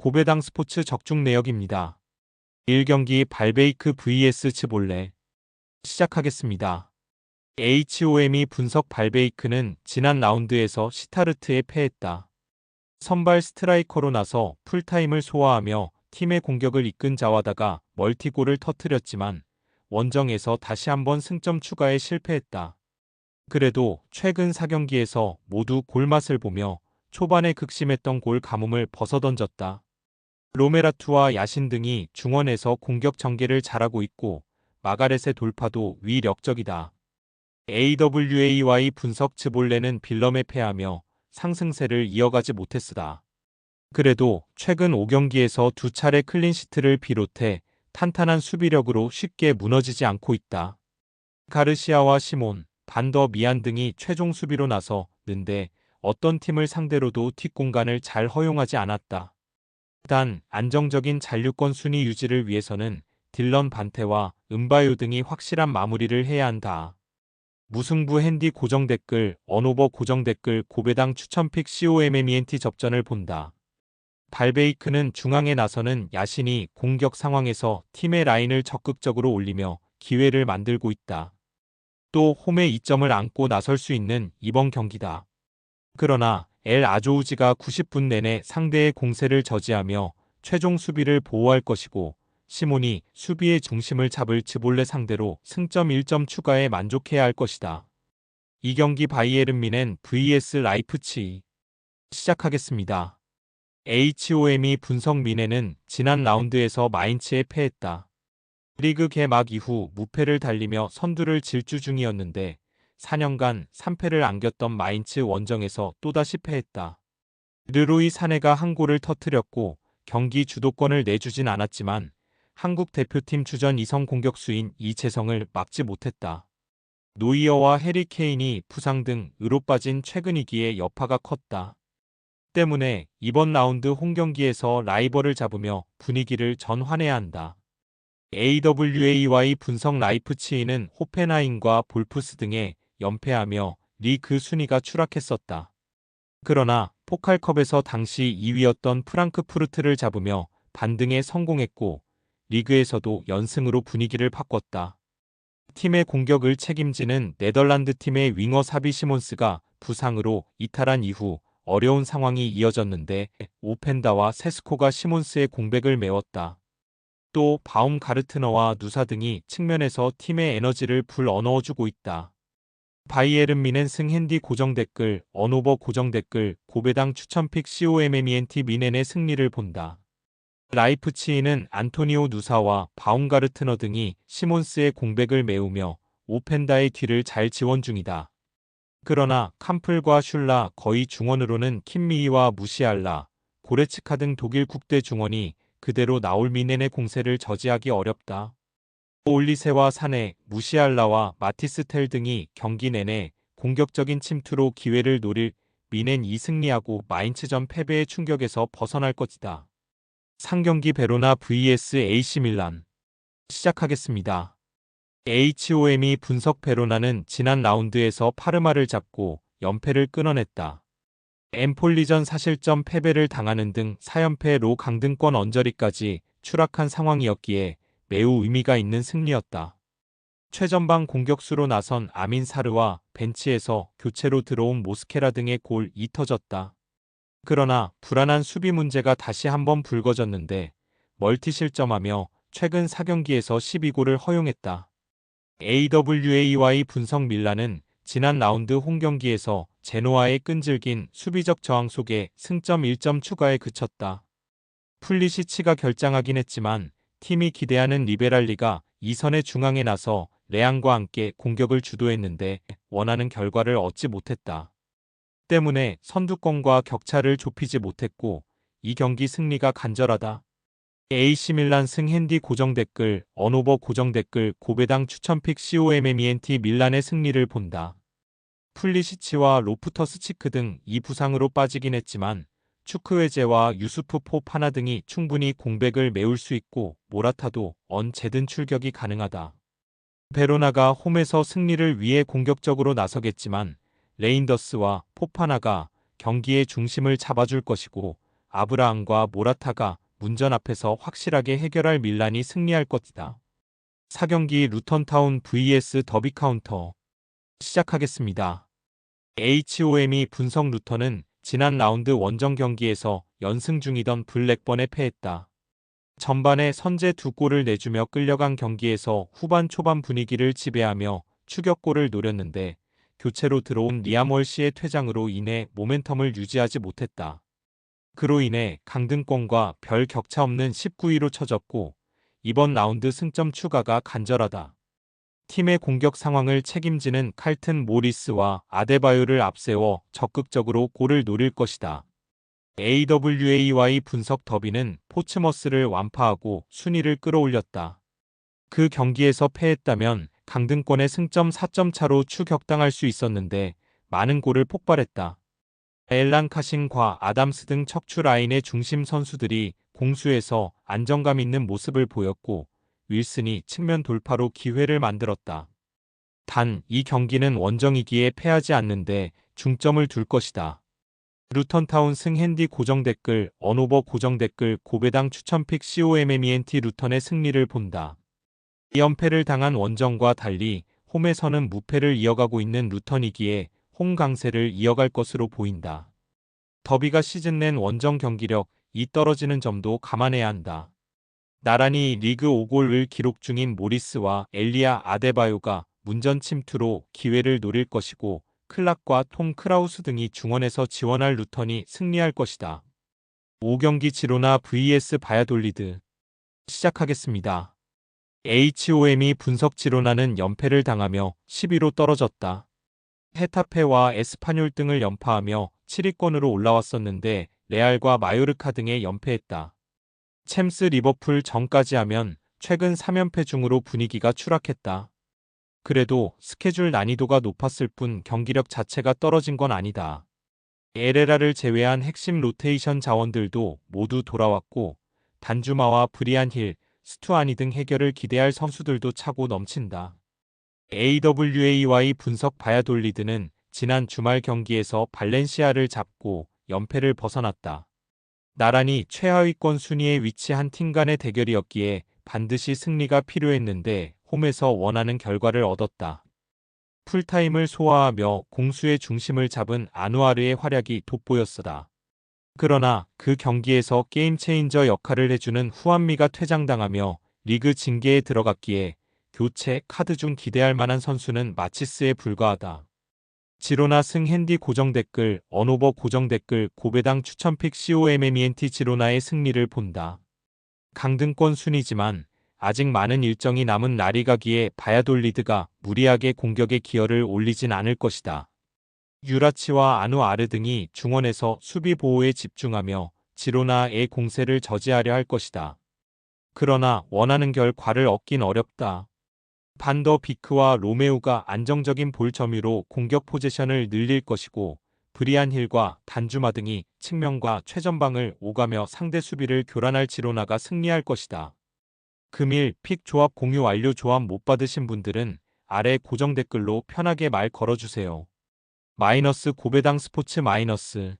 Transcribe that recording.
고배당 스포츠 적중 내역입니다. 1경기 발베이크 vs 츠볼레 시작하겠습니다. HOM이 분석 발베이크는 지난 라운드에서 시타르트에 패했다. 선발 스트라이커로 나서 풀타임을 소화하며 팀의 공격을 이끈 자와다가 멀티골을 터뜨렸지만 원정에서 다시 한번 승점 추가에 실패했다. 그래도 최근 4경기에서 모두 골맛을 보며 초반에 극심했던 골 가뭄을 벗어던졌다. 로메라투와 야신 등이 중원에서 공격 전개를 잘하고 있고 마가렛의 돌파도 위력적이다. AWAY 분석 츠볼레는 빌럼에 패하며 상승세를 이어가지 못했으다. 그래도 최근 5경기에서 2차례 클린시트를 비롯해 탄탄한 수비력으로 쉽게 무너지지 않고 있다. 가르시아와 시몬, 반더 미안 등이 최종 수비로 나서는데 어떤 팀을 상대로도 뒷공간을 잘 허용하지 않았다. 단 안정적인 잔류권 순위 유지를 위해서는 딜런 반테와 은바요 등이 확실한 마무리를 해야 한다. 무승부 핸디 고정 댓글, 언오버 고정 댓글 고배당 추천픽 COMMENT 접전을 본다. 발베이크는 중앙에 나서는 야신이 공격 상황에서 팀의 라인을 적극적으로 올리며 기회를 만들고 있다. 또 홈에 이점을 안고 나설 수 있는 이번 경기다. 그러나 엘 아조우지가 90분 내내 상대의 공세를 저지하며 최종 수비를 보호할 것이고 시몬이 수비의 중심을 잡을 츠볼레 상대로 승점 1점 추가에 만족해야 할 것이다. 이 경기 바이에른 뮌헨 vs 라이프치히 시작하겠습니다. HOM이 분석 뮌헨은 지난 라운드에서 마인츠에 패했다. 리그 개막 이후 무패를 달리며 선두를 질주 중이었는데 4년간 3패를 안겼던 마인츠 원정에서 또다시 패했다. 르로이 사네가 한 골을 터뜨렸고 경기 주도권을 내주진 않았지만 한국 대표팀 주전 2성 공격수인 이재성을 막지 못했다. 노이어와 해리 케인이 부상 등으로 빠진 최근 위기에 여파가 컸다. 때문에 이번 라운드 홈경기에서 라이벌을 잡으며 분위기를 전환해야 한다. AWAY 분석 라이프치히는 호펜하임과 볼프스 등에 연패하며 리그 순위가 추락했었다. 그러나 포칼컵에서 당시 2위였던 프랑크푸르트를 잡으며 반등에 성공했고 리그에서도 연승으로 분위기를 바꿨다. 팀의 공격을 책임지는 네덜란드 팀의 윙어 사비 시몬스가 부상으로 이탈한 이후 어려운 상황이 이어졌는데 오펜다와 세스코가 시몬스의 공백을 메웠다. 또 바움가르트너와 누사 등이 측면에서 팀의 에너지를 불어넣어주고 있다. 바이에른 뮌헨 승 핸디 고정 댓글, 언오버 고정 댓글, 고배당 추천픽 COMMENT 뮌헨의 승리를 본다. 라이프치히는 안토니오 누사와 바움가르트너 등이 시몬스의 공백을 메우며 오펜다의 뒤를 잘 지원 중이다. 그러나 캄플과 슐라 거의 중원으로는 킴미히와 무시알라, 고레츠카 등 독일 국대 중원이 그대로 나올 뮌헨의 공세를 저지하기 어렵다. 올리세와 사네, 무시알라와 마티스텔 등이 경기 내내 공격적인 침투로 기회를 노릴 뮌헨 2승리하고 마인츠전 패배의 충격에서 벗어날 것이다. 상경기 베로나 vs AC 밀란 시작하겠습니다. HOM이 분석 베로나는 지난 라운드에서 파르마를 잡고 연패를 끊어냈다. 엠폴리전 사실점 패배를 당하는 등 4연패로 강등권 언저리까지 추락한 상황이었기에 매우 의미가 있는 승리였다. 최전방 공격수로 나선 아민 사르와 벤치에서 교체로 들어온 모스케라 등의 골이 터졌다. 그러나 불안한 수비 문제가 다시 한번 불거졌는데 멀티 실점하며 최근 4경기에서 12골을 허용했다. AWAY 분석 밀란은 지난 라운드 홈경기에서 제노아의 끈질긴 수비적 저항 속에 승점 1점 추가에 그쳤다. 풀리시치가 결장하긴 했지만 팀이 기대하는 리베랄리가 2선의 중앙에 나서 레앙과 함께 공격을 주도했는데 원하는 결과를 얻지 못했다. 때문에 선두권과 격차를 좁히지 못했고 이 경기 승리가 간절하다. AC 밀란 승 핸디 고정 댓글, 언오버 고정 댓글 고배당 추천픽 COMMENT 밀란의 승리를 본다. 풀리시치와 로프터스치크 등 이 부상으로 빠지긴 했지만 추크웨제와 유수프 포파나 등이 충분히 공백을 메울 수 있고 모라타도 언제든 출격이 가능하다. 베로나가 홈에서 승리를 위해 공격적으로 나서겠지만 레인더스와 포파나가 경기의 중심을 잡아줄 것이고 아브라함과 모라타가 문전 앞에서 확실하게 해결할 밀란이 승리할 것이다. 4경기 루턴타운 vs 더비 카운터 시작하겠습니다. HOM이 분석 루턴은 지난 라운드 원정 경기에서 연승 중이던 블랙번에 패했다. 전반에 선제 2골을 내주며 끌려간 경기에서 후반 초반 분위기를 지배하며 추격골을 노렸는데 교체로 들어온 리암 월시의 퇴장으로 인해 모멘텀을 유지하지 못했다. 그로 인해 강등권과 별 격차 없는 19위로 처졌고 이번 라운드 승점 추가가 간절하다. 팀의 공격 상황을 책임지는 칼튼 모리스와 아데바요를 앞세워 적극적으로 골을 노릴 것이다. AWAY 분석 더비는 포츠머스를 완파하고 순위를 끌어올렸다. 그 경기에서 패했다면 강등권의 승점 4점 차로 추격당할 수 있었는데 많은 골을 폭발했다. 앨런 카신과 아담스 등 척추 라인의 중심 선수들이 공수에서 안정감 있는 모습을 보였고 윌슨이 측면 돌파로 기회를 만들었다. 단 이 경기는 원정이기에 패하지 않는데 중점을 둘 것이다. 루턴타운 승 핸디 고정 댓글 언오버 고정 댓글 고배당 추천픽 COMMENT 루턴의 승리를 본다. 2연패를 당한 원정과 달리 홈에서는 무패를 이어가고 있는 루턴이기에 홈 강세를 이어갈 것으로 보인다. 더비가 시즌 낸 원정 경기력이 떨어지는 점도 감안해야 한다. 나란히 리그 5골을 기록 중인 모리스와 엘리아 아데바요가 문전 침투로 기회를 노릴 것이고 클락과 톰 크라우스 등이 중원에서 지원할 루턴이 승리할 것이다. 5경기 지로나 vs 바야돌리드 시작하겠습니다. HOM이 분석 지로나는 연패를 당하며 10위로 떨어졌다. 헤타페와 에스파뇰 등을 연파하며 7위권으로 올라왔었는데 레알과 마요르카 등에 연패했다. 챔스 리버풀 전까지 하면 최근 3연패 중으로 분위기가 추락했다. 그래도 스케줄 난이도가 높았을 뿐 경기력 자체가 떨어진 건 아니다. 에레라를 제외한 핵심 로테이션 자원들도 모두 돌아왔고 단주마와 브리안 힐, 스투아니 등 해결을 기대할 선수들도 차고 넘친다. AWAY 분석 바야돌리드는 지난 주말 경기에서 발렌시아를 잡고 연패를 벗어났다. 나란히 최하위권 순위에 위치한 팀 간의 대결이었기에 반드시 승리가 필요했는데 홈에서 원하는 결과를 얻었다. 풀타임을 소화하며 공수의 중심을 잡은 아누아르의 활약이 돋보였다. 그러나 그 경기에서 게임 체인저 역할을 해주는 후안미가 퇴장당하며 리그 징계에 들어갔기에 교체 카드 중 기대할 만한 선수는 마치스에 불과하다. 지로나 승 핸디 고정 댓글 언오버 고정 댓글 고배당 추천픽 COMMENT 지로나의 승리를 본다. 강등권 순위지만 아직 많은 일정이 남은 라리가기에 바야돌리드가 무리하게 공격의 기여를 올리진 않을 것이다. 유라치와 아누아르 등이 중원에서 수비 보호에 집중하며 지로나의 공세를 저지하려 할 것이다. 그러나 원하는 결과를 얻긴 어렵다. 반더 비크와 로메우가 안정적인 볼 점유로 공격 포지션을 늘릴 것이고 브리안 힐과 단주마 등이 측면과 최전방을 오가며 상대 수비를 교란할 지로나가 승리할 것이다. 금일 픽 조합 공유 완료. 조합 못 받으신 분들은 아래 고정 댓글로 편하게 말 걸어주세요. 마이너스 고배당 스포츠 마이너스